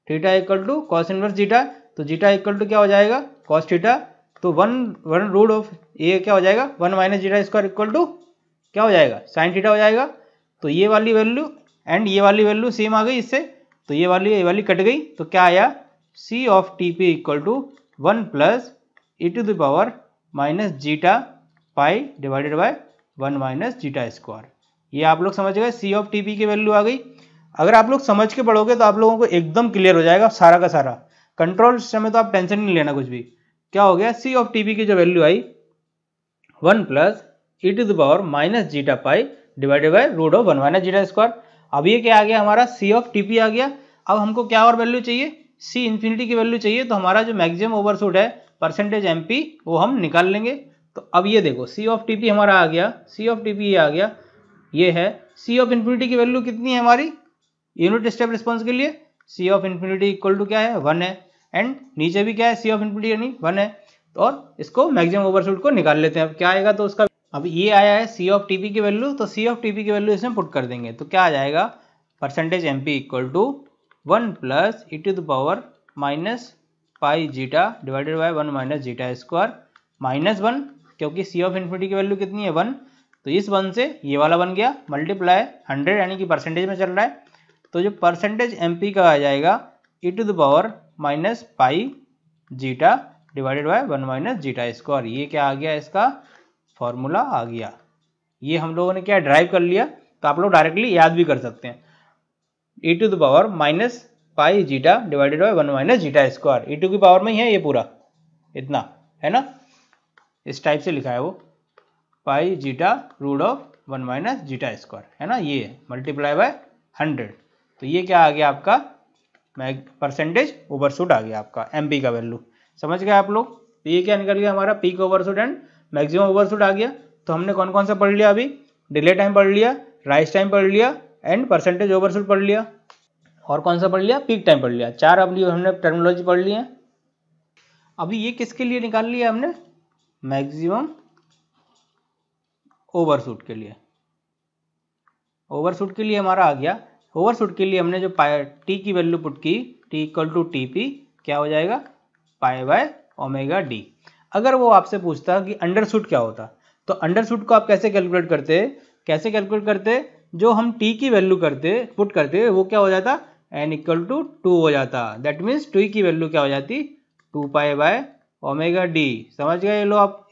theta equal to cos inverse zeta तो जीटा इक्वल टू क्या हो जाएगा कॉस थीटा तो 1 रूट ऑफ ये क्या हो जाएगा 1 minus zeta square equal to क्या हो जाएगा साइन थीटा हो जाएगा। तो ये वाली वैल्यू एंड ये वाली वैल्यू सेम आ गई इससे तो ये वाली कट गई तो क्या आया C of T P equal to 1 plus E to the power minus zeta pi divided by 1 minus zeta square. ये आप लोग समझ गए सी ऑफ टी पी की वैल्यू आ गई। अगर आप लोग समझ के पढ़ोगे तो आप लोगों को एकदम क्लियर हो जाएगा सारा का सारा, कंट्रोल सिस्टम में तो आप टेंशन नहीं लेना कुछ भी। क्या हो गया सी ऑफ टी पी की जो value I 1 plus E to the power minus zeta pi divided by root of 1 minus zeta square. अब ये क्या आ गया हमारा सी ऑफ टी पी आ गया। अब हमको क्या और वैल्यू चाहिए सी इन्फिनिटी की वैल्यू चाहिए तो हमारा जो मैक्सिमम ओवरशूट है परसेंटेज एम पी वो हम निकाल लेंगे। तो अब ये देखो सी ऑफ टी पी हमारा आ गया सी ऑफ टी पी ये आ गया ये है सी ऑफ इन्फिनिटी की वैल्यू कितनी है हमारी यूनिट स्टेप रिस्पॉन्स के लिए सी ऑफ इन्फिनिटी इक्वल टू क्या है 1 है एंड नीचे भी क्या है सी ऑफ इन्फिनिटी यानी 1 है तो और इसको मैक्सिमम ओवरशूट को निकाल लेते हैं। अब क्या आएगा तो उसका अब ये आया है सी ऑफ टी पी की वैल्यू तो सी ऑफ टी पी की वैल्यू इसमें पुट कर देंगे तो क्या आ जाएगा percentage M P equal to 1 plus E to the power minus pi zeta divided by 1 minus zeta square minus 1 क्योंकि सी ऑफ इन्फिनिटी की वैल्यू कितनी है 1 तो इस 1 से ये वाला बन गया मल्टीप्लाई 100 यानी कि परसेंटेज में चल रहा है तो जो परसेंटेज एम पी का आ जाएगा E to the power minus pi zeta divided by 1 minus zeta square. ये क्या आ गया इसका फॉर्मूला आ गया। ये हम लोगों ने क्या ड्राइव कर लिया तो आप लोग डायरेक्टली याद भी कर सकते हैं E to the power minus pi zeta divided by 1 minus zeta square E to की पावर में ही है ये पूरा इतना है ना इस टाइप से लिखा है वो pi zeta root of 1 minus zeta square है ना ये मल्टीप्लाई बाय 100 तो ये क्या आ गया आपका परसेंटेज ओवरशूट आ गया आपका एम पी का वैल्यू समझ गए आप लोग। तो ये क्या निकल गया हमारा peak overshoot and maximum overshoot आ गया। तो हमने कौन कौन सा पढ़ लिया अभी डिले टाइम पढ़ लिया राइज टाइम पढ़ लिया एंड परसेंटेज ओवरशूट पढ़ लिया और कौन सा पढ़ लिया पीक टाइम पढ़ लिया। 4 अभी हमने टर्मिनोलॉजी पढ़ ली है। अभी ये किसके लिए निकाल लिया हमने मैक्सिमम ओवरशूट के लिए। ओवरशूट के लिए हमारा आ गया ओवरशूट के लिए हमने जो टी की वैल्यू पुट की T equal to T P क्या हो जाएगा पाई बाय ओमेगा डी। अगर वो आपसे पूछता कि अंडरशूट क्या होता तो अंडरशूट को आप कैसे कैलकुलेट करते जो हम टी की वैल्यू पुट करते वो क्या हो जाता एन इक्वल टू 2 हो जाता दैट मीन्स टी की वैल्यू क्या हो जाती 2 पाई बाय ओमेगा डी। समझ गए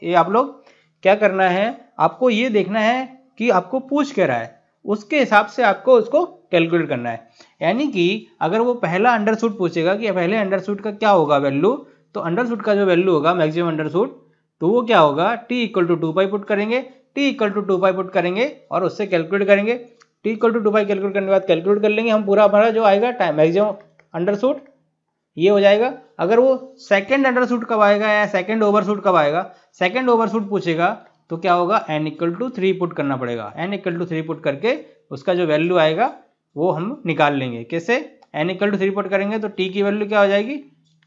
ये आप लोग क्या करना है आपको ये देखना है कि आपको पूछ क्या रहा है उसके हिसाब से आपको उसको कैलकुलेट करना है। यानी कि अगर वो पहला अंडरशूट पूछेगा कि पहले अंडरशूट का क्या होगा वैल्यू तो अंडरशूट का जो वैल्यू होगा मैक्सिमम अंडरशूट तो वो क्या होगा T equal to 2 pi put करेंगे T equal to 2 pi put करेंगे और उससे कैलकुलेट करेंगे T equal to 2 pi calculate करने के बाद कैलकुलेट कर लेंगे हम पूरा हमारा जो आएगा टाइम मैक्सिमम अंडरशूट ये हो जाएगा। अगर वो सेकंड अंडरशूट कब आएगा या सेकंड ओवरशूट कब आएगा, सेकंड ओवरशूट पूछेगा तो क्या होगा, n इक्वल टू 3 पुट करना पड़ेगा। n इक्वल टू 3 पुट करके उसका जो वैल्यू आएगा वो हम निकाल लेंगे। कैसे, n इक्वल टू 3 पुट करेंगे तो t की वैल्यू क्या हो जाएगी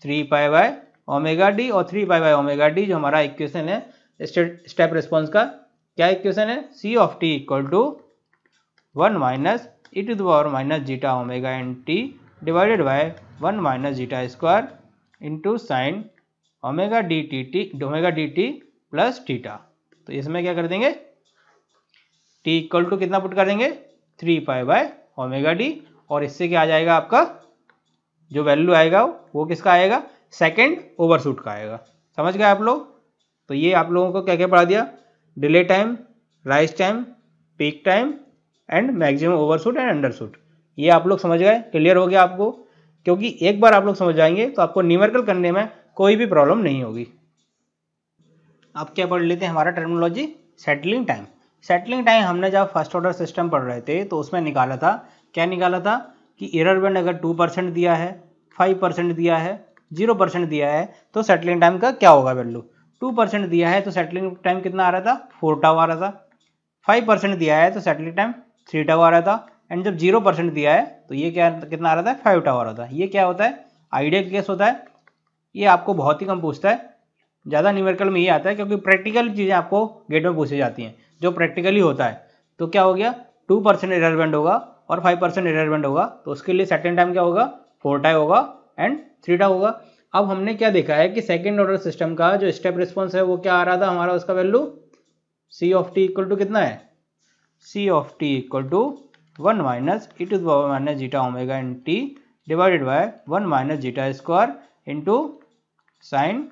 3 पाई बाय ओमेगा डी, और 3 पाई बाय ओमेगा डी जो हमारा इक्वेशन है स्टेप रिस्पॉन्स का, क्या इक्वेशन है, c of t equal to 1 minus E to the power minus zeta omega N T divided by 1 minus zeta square into sine omega D T plus theta. तो इसमें क्या कर देंगे, t equal to कितना put कर देंगे 3 pi by omega D, और इससे क्या आ जाएगा आपका जो वैल्यू आएगा वो किसका आएगा, सेकंड ओवरशूट का आएगा। समझ गए आप लोग। तो ये आप लोगों को क्या क्या पढ़ा दिया, delay time, rise time, peak time and maximum overshoot and undershoot. ये आप लोग समझ गए, क्लियर हो गया आपको। क्योंकि एक बार आप लोग समझ जाएंगे तो आपको न्यूमेरिकल करने में कोई भी प्रॉब्लम नहीं होगी। अब क्या पढ़ लेते हैं, हमारा terminology settling time. Settling time हमने जब फर्स्ट ऑर्डर सिस्टम पढ़ रहे थे तो उसमें निकाला था, क्या निकाला था कि एरर बैंड अगर 2% दिया है, 5% दिया है, 0% दिया है तो सेटलिंग टाइम का क्या होगा वैल्यू। 2% दिया है तो सेटलिंग टाइम कितना आ रहा था, 4 टाउ आ रहा था। 5% दिया है तो सेटलिंग टाइम 3 टाउ आ रहा था। एंड जब 0% दिया है तो ये क्या कितना आ रहा था, 5 टाउ आ रहा था। ये क्या होता है, आइडियल केस होता है। ये आपको बहुत ही कम पूछता है, ज़्यादा न्यूमेरिकल में ये आता है क्योंकि प्रैक्टिकल चीज़ें आपको गेट में पूछी जाती हैं जो प्रैक्टिकली होता है। तो क्या हो गया, 2% एरर बैंड होगा और 5% एरर बैंड होगा, तो उसके लिए सेटलिंग टाइम क्या होगा, 4 टाइम होगा एंड 3 टाइम होगा। अब हमने क्या देखा है कि सेकेंड ऑर्डर सिस्टम का जो स्टेप रिस्पॉन्स है वो क्या आ रहा था हमारा, उसका value c of t equal to कितना है, c of t equal to 1 minus E to the power minus zeta omega N T divided by 1 minus zeta square into sine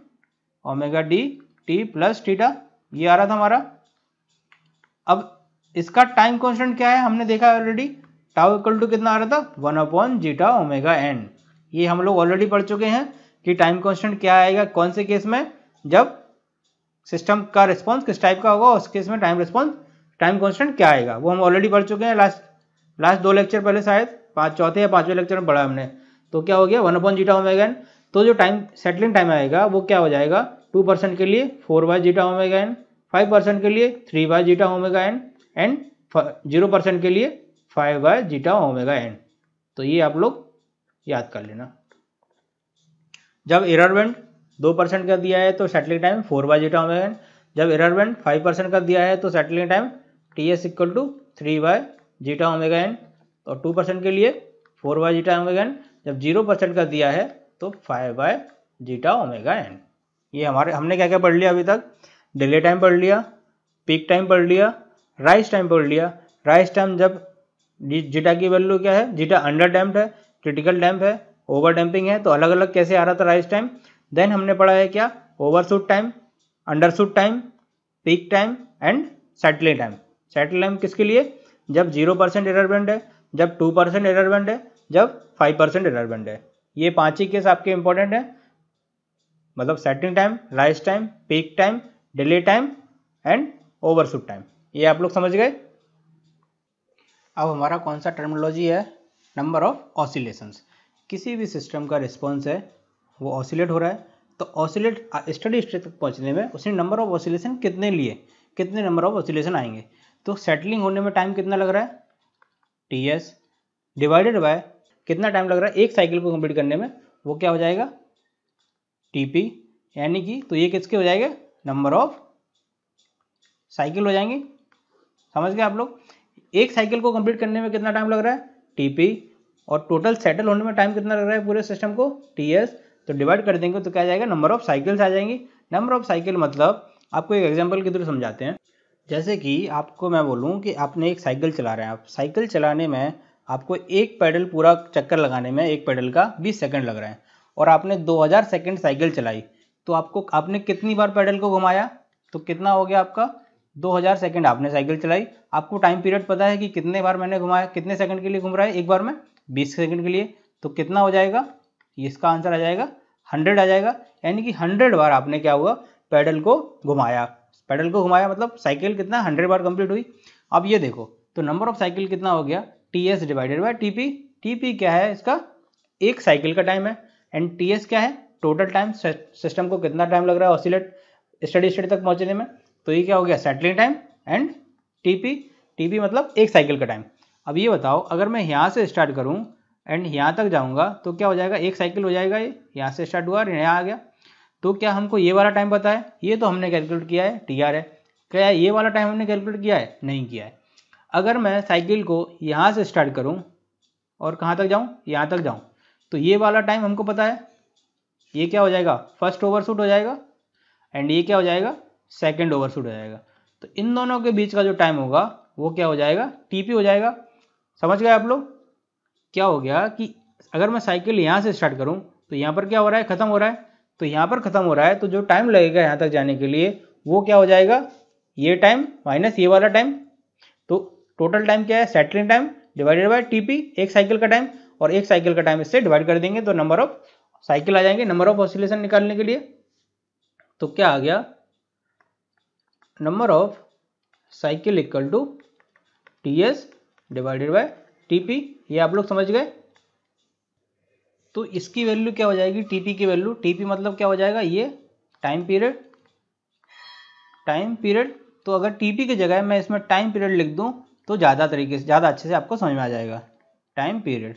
omega D T plus theta, ये आ रहा था हमारा। अब इसका time constant क्या है, हमने देखा ऑलरेडी, टाउ इक्वल टू कितना आ रहा था 1 अपॉन जीटा ओमेगा एन। ये हम लोग ऑलरेडी पढ़ चुके हैं कि टाइम कांस्टेंट क्या आएगा कौन से केस में, जब सिस्टम का रिस्पॉन्स किस टाइप का होगा उस केस में टाइम कांस्टेंट क्या आएगा, वो हम ऑलरेडी पढ़ चुके हैं लास्ट 2 लेक्चर पहले, शायद चौथे या 5वें लेक्चर में पढ़ा हमने। तो क्या हो गया 1 अपॉन जीटा ओमेगा एन। तो जो टाइम सेटलिंग टाइम आएगा वो क्या हो जाएगा, 2% के लिए 4 बाय जीटा ओमेगा एन, 5% के लिए 3 by zeta omega N and 0% के लिए 5 बाय जीटा ओमेगा एन। तो ये आप लोग याद कर लेना। जब एरर बैंड 2% का दिया है तो settling time 4 by zeta omega N, जब एरर बैंड 5% का दिया है तो settling time ts equal to 3 by zeta omega N, और 2% के लिए 4 बाय जीटा ओमेगा एन, जब 0% का दिया है तो 5 बाय जीटा ओमेगा एन। ये हमने क्या क्या पढ़ लिया अभी तक, डिले टाइम पढ़ लिया, पीक टाइम पढ़ लिया, राइज टाइम पढ़ लिया। राइज टाइम जब जीटा की वैल्यू क्या है, जीटा अंडर डैम्प्ड है, क्रिटिकल डैम्प है, ओवर डैम्पिंग है, तो अलग अलग कैसे आ रहा था राइज टाइम। देन हमने पढ़ा है क्या, overshoot time, undershoot time, peak time and settling time. Settling time किसके लिए, जब 0% एरर बैंड है, जब 2% एरर बैंड है, जब 5% एरर बैंड है। ये 5 ही केस आपके इंपॉर्टेंट है, मतलब settling time, rise time, peak time, delay time and overshoot time. ये आप लोग समझ गए। अब हमारा कौन सा टर्मिनोलॉजी है, नंबर ऑफ ऑसिलेशंस। किसी भी सिस्टम का रिस्पॉन्स है वो ऑसिलेट हो रहा है, तो ऑसिलेट स्टडी स्टेट तक पहुंचने में उसने नंबर ऑफ ऑसिलेशन कितने लिए, कितने नंबर ऑफ ऑसिलेशन आएंगे। तो सेटलिंग होने में टाइम कितना लग रहा है, ts डिवाइडेड बाय कितना टाइम लग रहा है एक साइकिल को कंप्लीट करने में, वो क्या हो जाएगा tp, यानी कि तो ये किसके हो जाएगा, नंबर ऑफ साइकिल हो जाएंगे। समझ गए आप लोग। एक साइकिल को कंप्लीट करने में कितना टाइम लग रहा है tp, और टोटल सेटल होने में टाइम कितना लग रहा है पूरे सिस्टम को ts। तो डिवाइड कर देंगे तो क्या आ जाएगा, नंबर ऑफ साइकिल्स आ जाएंगी। नंबर ऑफ साइकिल मतलब आपको एक एग्जांपल के थ्रू समझाते हैं। जैसे कि आपको मैं बोलूं कि आपने एक साइकिल चला रहे हैं, आप साइकिल चलाने में आपको एक पेडल पूरा चक्कर लगाने में एक पेडल का 20 सेकंड लग रहा है, और आपने 2000 सेकंड साइकिल चलाई, तो आपने कितनी बार पेडल को घुमाया, तो कितना हो गया आपका 2000 सेकंड आपने साइकिल चलाई। आपको टाइम पीरियड पता है कि कितने बार मैंने घुमाया, कितने सेकंड के लिए घूम रहा है एक बार में 20 सेकंड के लिए, तो कितना हो जाएगा, इसका आंसर आ जाएगा 100 आ जाएगा। यानी कि 100 बार आपने क्या हुआ, पेडल को घुमाया। पेडल को घुमाया मतलब साइकिल कितना 100 बार कंप्लीट हुई। अब ये देखो तो नंबर ऑफ साइकिल कितना हो गया, ts divided by tp। tp क्या है, इसका एक साइकिल का टाइम है। एंड टी एस क्या है, टोटल टाइम, सिस्टम को कितना टाइम लग रहा है ऑसिलेट स्टडी स्टेट तक पहुंचने में। तो ये क्या हो गया, सेटलिंग टाइम। एंड टीपी मतलब एक साइकिल का टाइम। अब ये बताओ, अगर मैं यहाँ से स्टार्ट करूँ एंड यहाँ तक जाऊँगा तो क्या हो जाएगा, एक साइकिल हो जाएगा। ये यहाँ से स्टार्ट हुआ और यहाँ आ गया। तो क्या हमको ये वाला टाइम पता है, ये तो हमने कैलकुलेट किया है, टी आर है। क्या ये वाला टाइम हमने कैलकुलेट किया है, नहीं किया है। अगर मैं साइकिल को यहाँ से स्टार्ट करूँ और कहाँ तक जाऊँ, यहाँ तक जाऊँ, तो ये वाला टाइम हमको पता है, ये क्या हो जाएगा, फर्स्ट ओवरशूट हो जाएगा। एंड ये क्या हो जाएगा, सेकंड ओवरशूट हो जाएगा। तो इन दोनों के बीच का जो टाइम होगा वो क्या हो जाएगा, टीपी हो जाएगा। समझ गए आप लोग। क्या हो गया कि अगर मैं साइकिल यहाँ से स्टार्ट करूँ तो यहाँ पर क्या हो रहा है, खत्म हो रहा है। तो यहाँ पर खत्म हो रहा है, तो जो टाइम लगेगा यहाँ तक जाने के लिए वो क्या हो जाएगा, ये टाइम माइनस ये वाला टाइम। तो टोटल टाइम क्या है, settling time divided by TP, एक साइकिल का टाइम, और एक साइकिल का टाइम इससे डिवाइड कर देंगे तो नंबर ऑफ साइकिल आ जाएंगे नंबर ऑफ ऑसिलेशन निकालने के लिए। तो क्या आ गया, number of cycle equal to T S divided by TP. ये आप लोग समझ गए। तो इसकी वैल्यू क्या हो जाएगी, टीपी की वैल्यू, टीपी मतलब क्या हो जाएगा, ये टाइम पीरियड। तो अगर टीपी की जगह मैं इसमें टाइम पीरियड लिख दूं तो ज़्यादा अच्छे से आपको समझ में आ जाएगा। टाइम पीरियड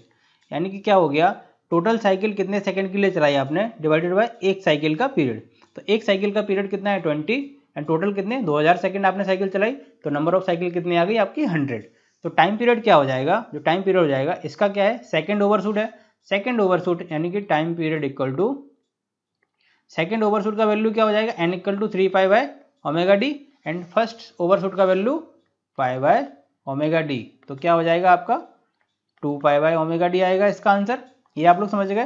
यानी कि क्या हो गया, टोटल साइकिल कितने सेकंड के लिए चलाई आपने, डिवाइडेड बाय एक साइकिल का पीरियड। तो एक साइकिल का पीरियड कितना है, 20, एंड टोटल कितने, 2000 सेकंड आपने साइकिल चलाई। तो नंबर ऑफ साइकिल कितनी आ गई आपकी, 100। तो टाइम पीरियड क्या हो जाएगा, जो टाइम पीरियड हो जाएगा इसका क्या है, सेकंड ओवरशूट है। सेकंड ओवरशूट यानी कि time period equal to, second overshoot का वैल्यू क्या हो जाएगा, n equal to 3 pi by omega D, and first overshoot का value pi by omega D. तो क्या हो जाएगा आपका 2 पाई बाय ओमेगा डी आएगा इसका आंसर। ये आप लोग समझ गए।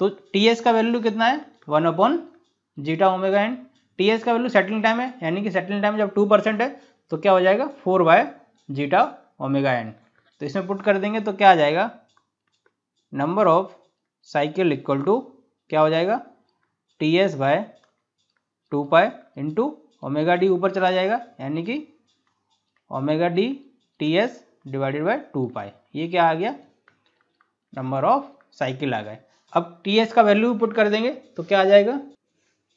तो टी एस का वैल्यू कितना है, 1/जीटा ओमेगा एन। टी एस का वैल्यू सेटलिंग टाइम है, यानी कि सेटलिंग टाइम जब 2% है तो क्या हो जाएगा, 4/जीटा ओमेगा एन। तो इसमें पुट कर देंगे तो क्या आ जाएगा, number of cycle equal to क्या हो जाएगा, T S by 2 pi into omega D, ऊपर चला जाएगा यानी कि omega D T S divided by 2 pi. ये क्या आ गया, नंबर ऑफ साइकिल आ गए। अब टी एस का वैल्यू पुट कर देंगे तो क्या आ जाएगा,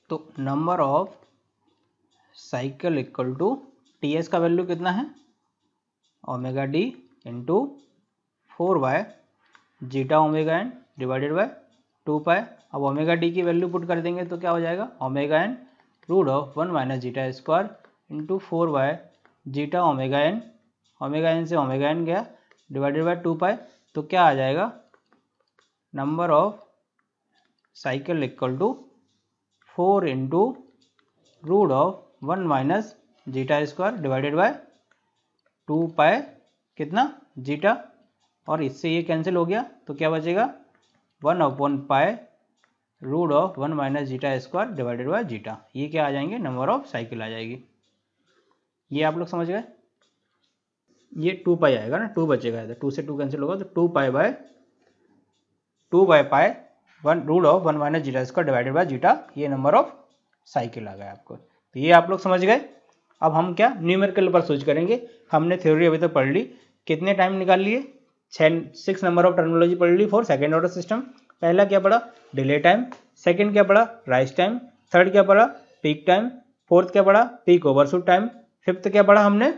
तो number of cycle equal to T S का वैल्यू कितना है, ओमेगा डी इंटू 4/जीटा omega N divided by 2 pi. अब ओमेगा डी की वैल्यू पुट कर देंगे तो क्या हो जाएगा, omega N root of 1 minus zeta square into 4/जीटा ओमेगा एन से ओमेगा एन गया डिवाइडेड बाय 2 पाई। तो क्या आ जाएगा, number of cycle equal to 4 into root of 1 minus zeta square divided by 2 pi कितना, जीटा, और इससे ये कैंसिल हो गया तो क्या बचेगा, 1/पाई root of 1 minus zeta square divided by zeta. ये क्या आ जाएंगे, नंबर ऑफ साइकिल आ जाएगी। ये आप लोग समझ गए। ये 2 पाई आएगा ना, 2 बचेगा, 2 से 2 कैंसिल होगा तो 2 by pi 1 root of 1 minus zeta square divided by zeta. ये नंबर ऑफ साइकिल आ गया आपको। तो ये आप लोग समझ गए। अब हम क्या न्यूमेरिकल पर स्विच करेंगे। हमने थ्योरी अभी तक पढ़ ली, कितने टाइम निकाल लिए, 6 नंबर ऑफ टर्मिनोलॉजी पढ़ ली फॉर सेकेंड ऑर्डर सिस्टम। पहला क्या पढ़ा, डिले टाइम। सेकंड क्या पढ़ा, राइज टाइम। थर्ड क्या पढ़ा, पीक टाइम। फोर्थ क्या पढ़ा, पीक ओवरशूट टाइम। फिफ्थ क्या पढ़ा हमने,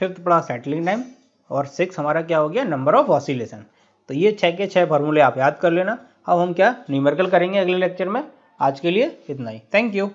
फिफ्थ पढ़ा सेटलिंग टाइम। और 6 हमारा क्या हो गया, नंबर ऑफ ऑसिलेशन। तो ये 6 के 6 फार्मूले आप याद कर लेना। अब हम क्या न्यूमेरिकल करेंगे अगले लेक्चर में। आज के लिए इतना ही, थैंक यू।